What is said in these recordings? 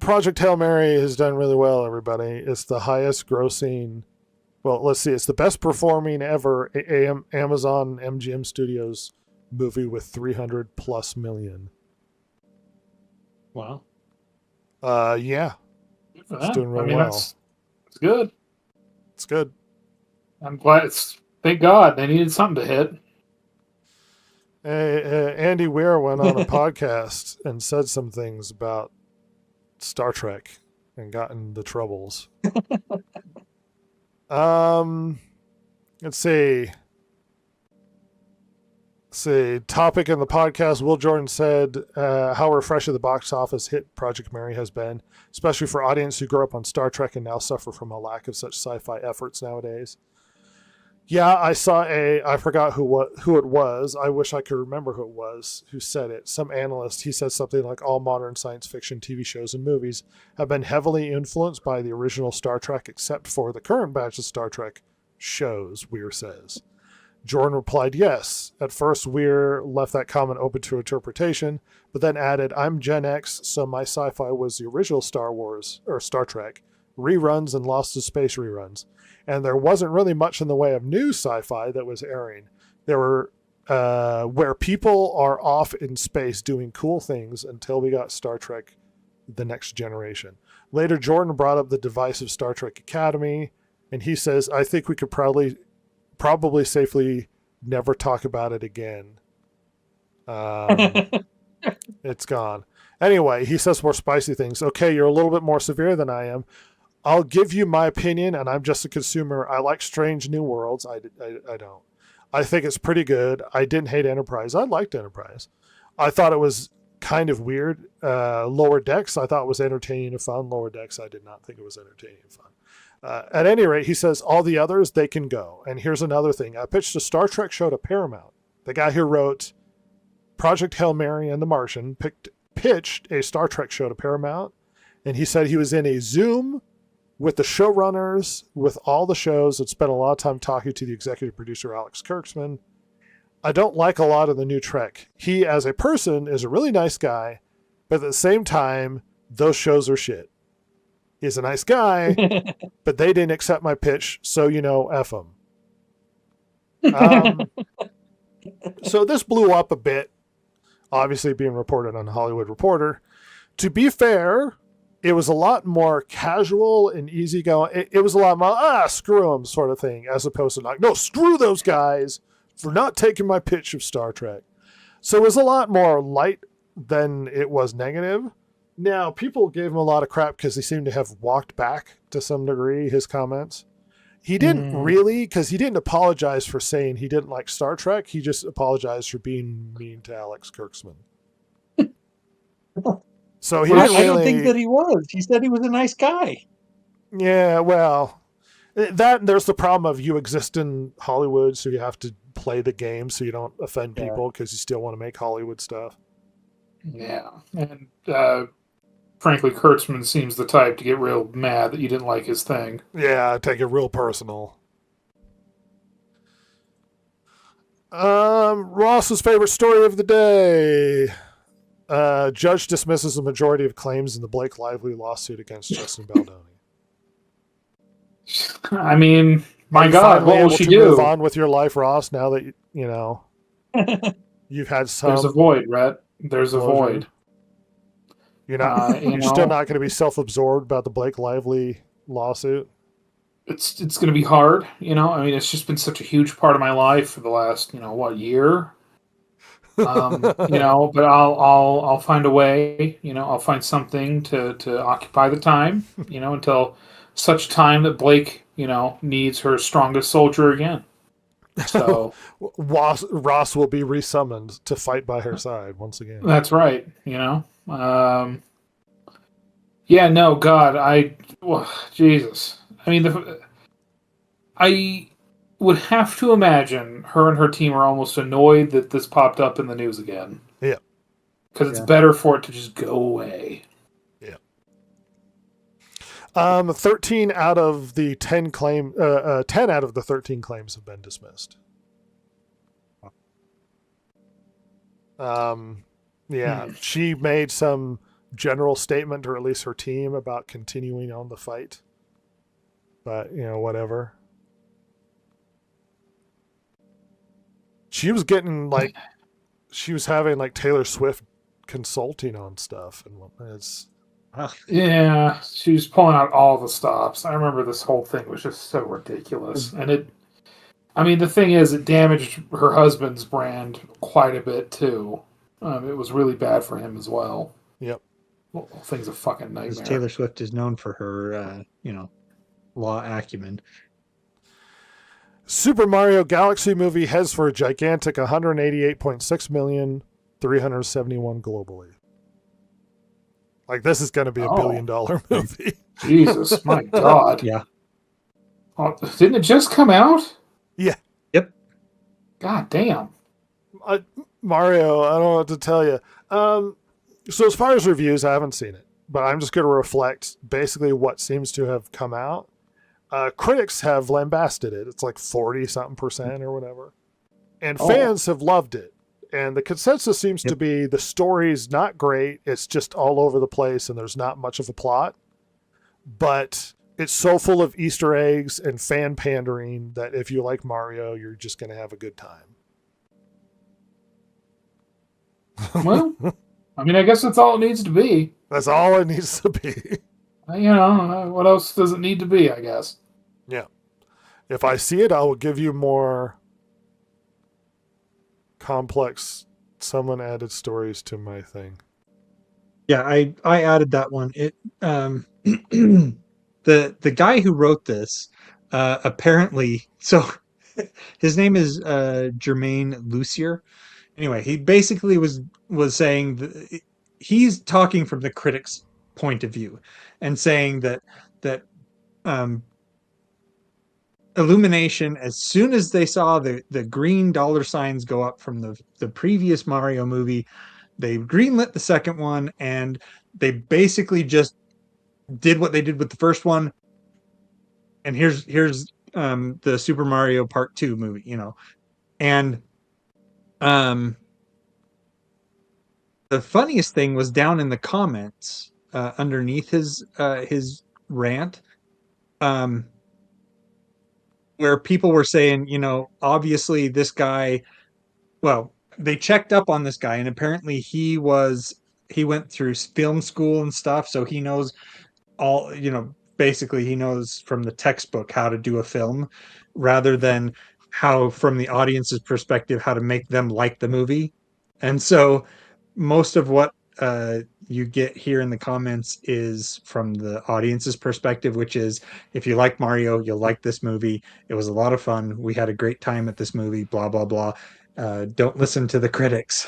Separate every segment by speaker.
Speaker 1: Project Hail Mary has done really well, everybody. It's the highest grossing, well, let's see, it's the best performing ever Amazon MGM Studios movie with 300 plus million.
Speaker 2: Wow.
Speaker 1: Yeah.
Speaker 2: Good for
Speaker 1: It's
Speaker 2: them.
Speaker 1: doing real
Speaker 2: I mean,
Speaker 1: well.
Speaker 2: that's good.
Speaker 1: It's good.
Speaker 2: I'm glad. Thank God they needed something to hit.
Speaker 1: Andy Weir went on a podcast and said some things about Star Trek and got into troubles. Let's see. Topic in the podcast, Will Jordan said how refreshing the box office hit Project Mary has been, especially for audience who grew up on Star Trek and now suffer from a lack of such sci-fi efforts nowadays. Yeah, I saw I forgot who it was. I wish I could remember who it was who said it. Some analyst, he said something like all modern science fiction TV shows and movies have been heavily influenced by the original Star Trek, except for the current batch of Star Trek shows, Weir says. Jordan replied, yes. At first, Weir left that comment open to interpretation, but then added, I'm Gen X, so my sci-fi was the original Star Wars, or Star Trek, reruns and Lost in Space reruns. And there wasn't really much in the way of new sci-fi that was airing. There were where people are off in space doing cool things until we got Star Trek The Next Generation. Later, Jordan brought up the divisive Star Trek Academy, and he says, I think we could probably safely never talk about it again. It's gone. Anyway, he says more spicy things. Okay, you're a little bit more severe than I am. I'll give you my opinion, and I'm just a consumer. I like Strange New Worlds. I don't. I think it's pretty good. I didn't hate Enterprise. I liked Enterprise. I thought it was kind of weird. Lower Decks, I thought was entertaining and fun. Lower Decks, I did not think it was entertaining and fun. At any rate, he says, all the others, they can go. And here's another thing. I pitched a Star Trek show to Paramount. The guy who wrote Project Hail Mary and The Martian pitched a Star Trek show to Paramount, and he said he was in a Zoom with the showrunners, with all the shows, and spent a lot of time talking to the executive producer, Alex Kurtzman. I don't like a lot of the new Trek. He, as a person, is a really nice guy, but at the same time, those shows are shit. He's a nice guy, but they didn't accept my pitch, so, F him. So this blew up a bit, obviously being reported on Hollywood Reporter. To be fair, it was a lot more casual and easygoing. It was a lot more, screw them sort of thing, as opposed to like, no, screw those guys for not taking my pitch of Star Trek. So it was a lot more light than it was negative. Now, people gave him a lot of crap because he seemed to have walked back to some degree his comments. He didn't really, because he didn't apologize for saying he didn't like Star Trek. He just apologized for being mean to Alex Kurtzman. So he didn't really...
Speaker 3: I don't think that he was. He said he was a nice guy.
Speaker 1: Yeah, well, there's the problem of you exist in Hollywood, so you have to play the game so you don't offend people because you still want to make Hollywood stuff.
Speaker 2: Yeah, and frankly, Kurtzman seems the type to get real mad that you didn't like his thing.
Speaker 1: Yeah, take it real personal. Ross's favorite story of the day. Judge dismisses the majority of claims in the Blake Lively lawsuit against Justin Baldoni.
Speaker 2: I mean, my God, what will she do?
Speaker 1: Move on with your life, Ross, now that, you've had some...
Speaker 2: There's a void, Rhett. There's a void.
Speaker 1: You're not. You're still not going to be self-absorbed about the Blake Lively lawsuit.
Speaker 2: It's going to be hard, I mean, it's just been such a huge part of my life for the last, year. But I'll find a way. I'll find something to occupy the time. Until such time that Blake, needs her strongest soldier again. So
Speaker 1: Ross will be resummoned to fight by her side once again.
Speaker 2: That's right. Yeah, no, God, Jesus. I mean, I would have to imagine her and her team are almost annoyed that this popped up in the news again.
Speaker 1: Yeah.
Speaker 2: Because it's better for it to just go away.
Speaker 1: Yeah. 13 out of the 10 out of the 13 claims have been dismissed. She made some general statement, or at least her team, about continuing on the fight. But, whatever. She was getting, she was having, Taylor Swift consulting on stuff. And it's...
Speaker 2: Yeah, she was pulling out all the stops. I remember this whole thing was just so ridiculous. And the thing is, it damaged her husband's brand quite a bit, too. It was really bad for him as well.
Speaker 1: Yep.
Speaker 2: Well, the thing's a fucking nightmare.
Speaker 3: Because Taylor Swift is known for her, law acumen.
Speaker 1: Super Mario Galaxy movie heads for a gigantic 188.6 million, 371 globally. This is going to be a $1 billion movie.
Speaker 2: Jesus, my God.
Speaker 3: Yeah.
Speaker 2: Oh, didn't it just come out?
Speaker 1: Yeah.
Speaker 3: Yep.
Speaker 2: God damn.
Speaker 1: Mario, I don't know what to tell you. So as far as reviews, I haven't seen it, but I'm just going to reflect basically what seems to have come out. Critics have lambasted it. It's 40-something% or whatever. And fans have loved it. And the consensus seems to be the story's not great. It's just all over the place and there's not much of a plot. But it's so full of Easter eggs and fan pandering that if you like Mario, you're just going to have a good time.
Speaker 2: Well, I guess that's all it needs to be.
Speaker 1: That's all it needs to be.
Speaker 2: What else does it need to be, I guess?
Speaker 1: Yeah. If I see it, I will give you more complex, someone added stories to my thing.
Speaker 3: Yeah, I added that one. It the guy who wrote this apparently, so his name is Jermaine Lucier. Anyway, he basically was saying he's talking from the critics' point of view and saying that Illumination, as soon as they saw the green dollar signs go up from the previous Mario movie, they greenlit the second one, and they basically just did what they did with the first one. And here's the Super Mario Part 2 movie, and the funniest thing was down in the comments underneath his rant, where people were saying, obviously this guy, well, they checked up on this guy, and apparently he went through film school and stuff, so he knows all, basically he knows from the textbook how to do a film rather than how, from the audience's perspective, how to make them like the movie. And so most of what you get here in the comments is from the audience's perspective, which is, if you like Mario, you'll like this movie. It was a lot of fun. We had a great time at this movie, blah, blah, blah. Don't listen to the critics.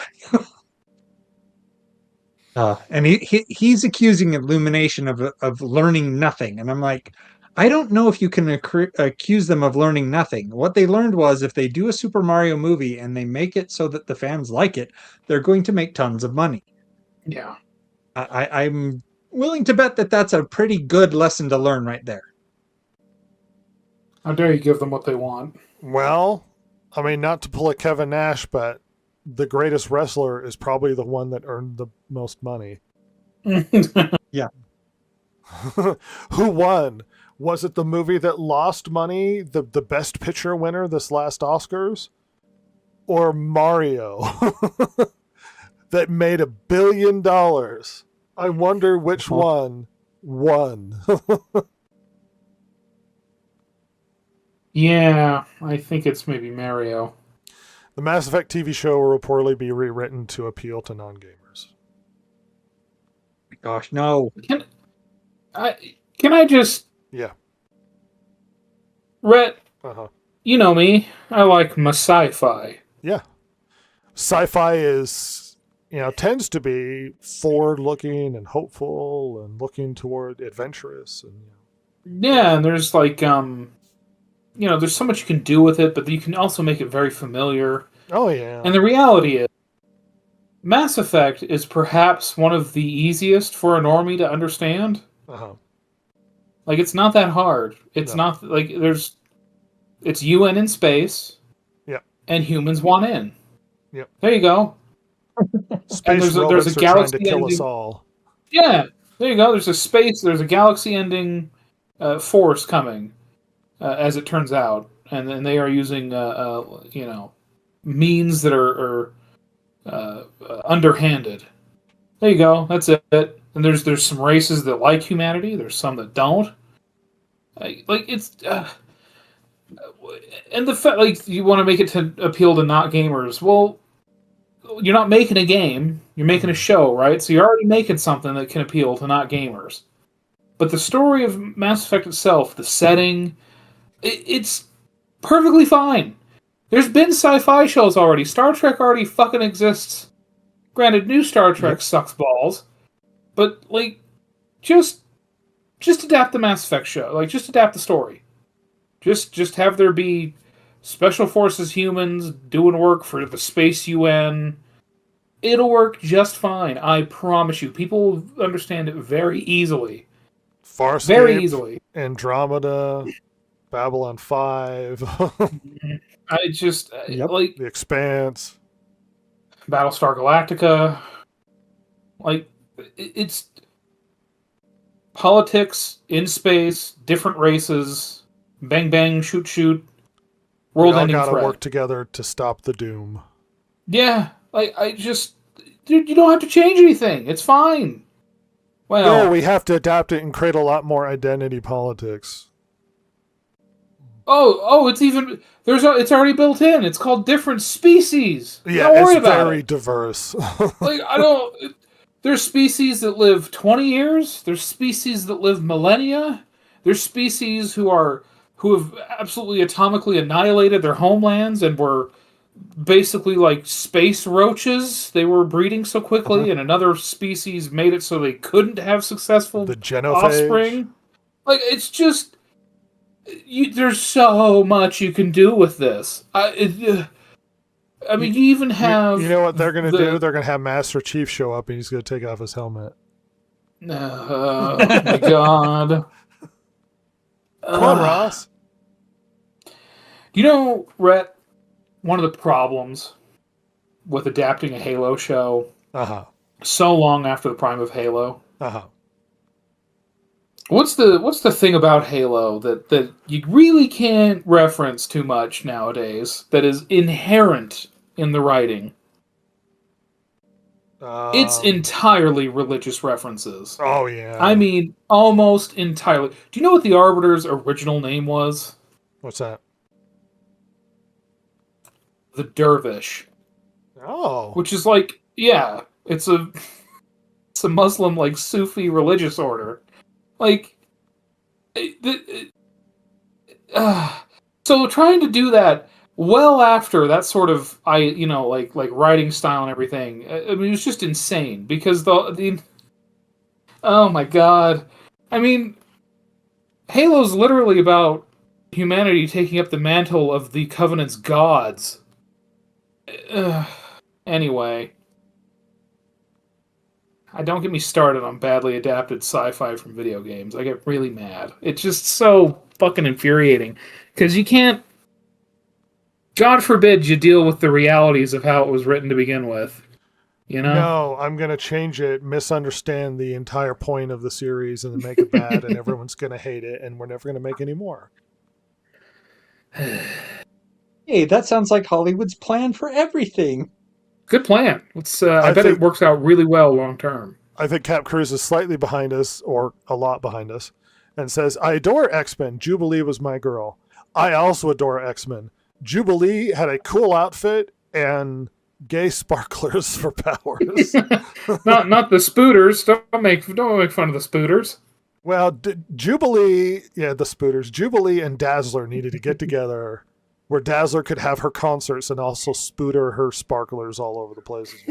Speaker 3: And he's accusing Illumination of learning nothing. And I'm like, I don't know if you can accuse them of learning nothing. What they learned was, if they do a Super Mario movie and they make it so that the fans like it, they're going to make tons of money.
Speaker 2: Yeah.
Speaker 3: I'm willing to bet that that's a pretty good lesson to learn right there.
Speaker 2: How dare you give them what they want?
Speaker 1: Well, not to pull a Kevin Nash, but the greatest wrestler is probably the one that earned the most money.
Speaker 3: Yeah.
Speaker 1: Who won? Was it the movie that lost money, the best picture winner this last Oscars? Or Mario that made $1 billion? I wonder which one won.
Speaker 2: Yeah, I think it's maybe Mario.
Speaker 1: The Mass Effect TV show will reportedly be rewritten to appeal to non-gamers.
Speaker 3: Gosh, no.
Speaker 2: Can I just...
Speaker 1: Yeah.
Speaker 2: Rhett,
Speaker 1: Uh-huh.
Speaker 2: you know me. I like my sci-fi.
Speaker 1: Yeah. Sci-fi is, tends to be forward-looking and hopeful and looking toward adventurous. And
Speaker 2: Yeah, and there's there's so much you can do with it, but you can also make it very familiar.
Speaker 1: Oh, yeah.
Speaker 2: And the reality is, Mass Effect is perhaps one of the easiest for a normie to understand.
Speaker 1: Uh-huh.
Speaker 2: It's not that hard. It's not, it's UN in space.
Speaker 1: Yep.
Speaker 2: And humans want in.
Speaker 1: Yep.
Speaker 2: There you go.
Speaker 1: Space
Speaker 2: there's a
Speaker 1: robots are
Speaker 2: galaxy
Speaker 1: trying to kill
Speaker 2: ending.
Speaker 1: us all.
Speaker 2: Yeah, there you go. There's a galaxy-ending force coming, as it turns out, and then they are using, means that are underhanded. There you go. That's it. And there's some races that like humanity. There's some that don't. It's and the fact you want to make it to appeal to not gamers. Well, you're not making a game. You're making a show, right? So you're already making something that can appeal to not gamers. But the story of Mass Effect itself, the setting, it's perfectly fine. There's been sci-fi shows already. Star Trek already fucking exists. Granted, new Star Trek sucks balls, but just adapt the Mass Effect show. Just adapt the story. Just have there be special forces humans doing work for the Space UN. It'll work just fine. I promise you. People will understand it very easily.
Speaker 1: Farscape,
Speaker 2: very easily.
Speaker 1: Andromeda, Babylon 5.
Speaker 2: I just
Speaker 1: The Expanse,
Speaker 2: Battlestar Galactica. It's politics in space, different races, bang bang, shoot shoot, world-ending threat.
Speaker 1: We all gotta work together to stop the doom.
Speaker 2: Yeah, you don't have to change anything. It's fine. Well,
Speaker 1: no, we have to adapt it and create a lot more identity politics.
Speaker 2: It's already built in. It's called different species.
Speaker 1: Yeah,
Speaker 2: don't worry
Speaker 1: it's
Speaker 2: about
Speaker 1: very
Speaker 2: it.
Speaker 1: diverse.
Speaker 2: There's species that live 20 years. There's species that live millennia. There's species who have absolutely atomically annihilated their homelands and were basically like space roaches. They were breeding so quickly, and another species made it so they couldn't have successful offspring. It's just there's so much you can do with this. You even have...
Speaker 1: You know what they're going to do? They're going to have Master Chief show up and he's going to take off his helmet.
Speaker 2: Oh, my God.
Speaker 1: Come on, Ross.
Speaker 2: You know, Rhett, one of the problems with adapting a Halo show so long after the prime of Halo... What's the thing about Halo that you really can't reference too much nowadays that is inherent in the writing? It's entirely religious references.
Speaker 1: Oh, yeah.
Speaker 2: I mean, almost entirely. Do you know what the Arbiter's original name was?
Speaker 1: What's that?
Speaker 2: The Dervish.
Speaker 1: Oh.
Speaker 2: Which is it's a Muslim, Sufi religious order. So trying to do that well after that sort of writing style and everything, I mean, it's just insane because the oh my God, I mean, Halo's literally about humanity taking up the mantle of the Covenant's gods. Anyway. Don't get me started on badly adapted sci-fi from video games. I get really mad. It's just so fucking infuriating. Because you can't... God forbid you deal with the realities of how it was written to begin with. You know?
Speaker 1: No, I'm going to change it, misunderstand the entire point of the series, and then make it bad, and everyone's going to hate it, and we're never going to make any more.
Speaker 3: Hey, that sounds like Hollywood's plan for everything.
Speaker 2: Good plan. I bet it works out really well long term.
Speaker 1: I think Cap Cruz is slightly behind us, or a lot behind us, and says, I adore X-Men. Jubilee was my girl. I also adore X-Men. Jubilee had a cool outfit and gay sparklers for powers.
Speaker 2: not the Spooters. Don't make fun of the Spooters.
Speaker 1: Well, Jubilee, the Spooters. Jubilee and Dazzler needed to get together where Dazzler could have her concerts and also spooter her sparklers all over the place as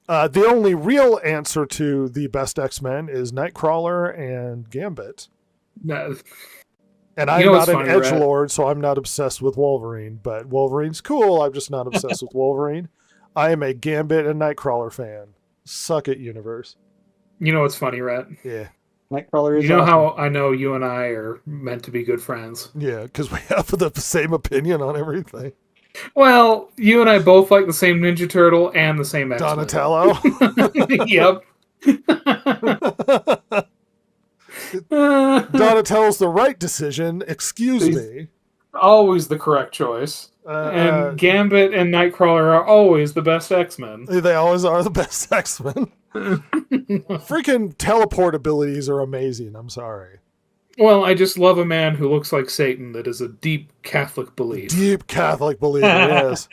Speaker 1: well. The only real answer to the best X-Men is Nightcrawler and Gambit.
Speaker 2: No.
Speaker 1: And I'm not an edgelord, so I'm not obsessed with Wolverine. But Wolverine's cool. I'm just not obsessed with Wolverine. I am a Gambit and Nightcrawler fan. Suck it, universe.
Speaker 2: You know what's funny, Rhett?
Speaker 1: Yeah.
Speaker 3: Nightcrawler is
Speaker 2: awesome.
Speaker 3: How
Speaker 2: I know you and I are meant to be good friends?
Speaker 1: Yeah, because we have the same opinion on everything.
Speaker 2: Well, you and I both like the same Ninja Turtle and the same X-Men.
Speaker 1: Donatello.
Speaker 2: Yep.
Speaker 1: Donatello's the right decision. Excuse me.
Speaker 2: Always the correct choice. And Gambit and Nightcrawler are always the best X-Men.
Speaker 1: They always are the best X-Men. Freaking teleport abilities are amazing. I'm sorry.
Speaker 2: Well, I just love a man who looks like Satan that is a deep Catholic belief.
Speaker 1: Deep Catholic believer, yes.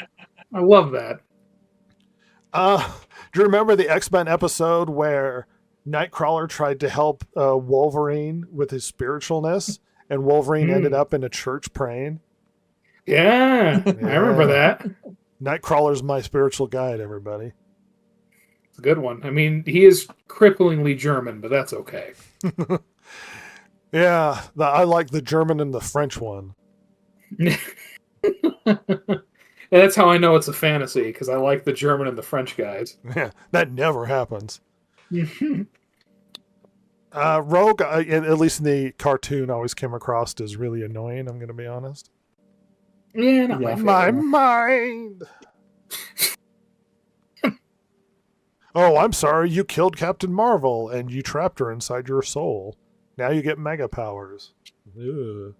Speaker 2: I love that.
Speaker 1: Do you remember the X-Men episode where Nightcrawler tried to help Wolverine with his spiritualness, and Wolverine ended up in a church praying?
Speaker 2: Yeah, I remember that.
Speaker 1: Nightcrawler's my spiritual guide, everybody.
Speaker 2: It's a good one. I mean, he is cripplingly German, but that's okay.
Speaker 1: Yeah, I like the German and the French one.
Speaker 2: And that's how I know it's a fantasy, because I like the German and the French guys.
Speaker 1: Yeah, that never happens. Rogue, at least in the cartoon, always came across as really annoying, I'm going to be honest.
Speaker 2: Yeah, not my favorite.
Speaker 1: My mind! Oh, I'm sorry, you killed Captain Marvel, and you trapped her inside your soul. Now you get mega powers. Ugh.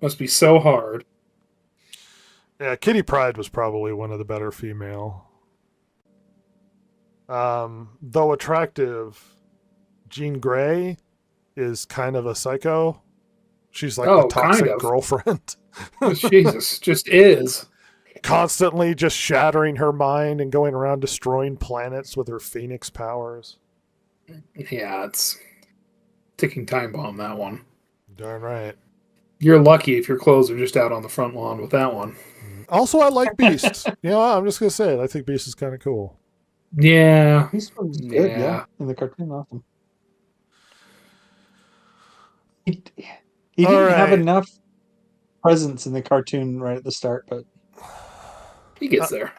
Speaker 2: Must be so hard.
Speaker 1: Yeah, Kitty Pryde was probably one of the better female. Though attractive, Jean Grey is kind of a psycho. She's like the toxic
Speaker 2: kind of.
Speaker 1: girlfriend.
Speaker 2: Jesus, just is.
Speaker 1: Constantly just shattering her mind and going around destroying planets with her phoenix powers.
Speaker 2: Yeah, it's ticking time bomb, that one.
Speaker 1: Darn right.
Speaker 2: You're lucky if your clothes are just out on the front lawn with that one.
Speaker 1: Also, I like Beast. I'm just going to say it. I think Beast is kind of cool.
Speaker 2: Yeah.
Speaker 3: This one's good, yeah. In the cartoon, awesome. He didn't have enough presence in the cartoon right at the start, but
Speaker 2: he gets there.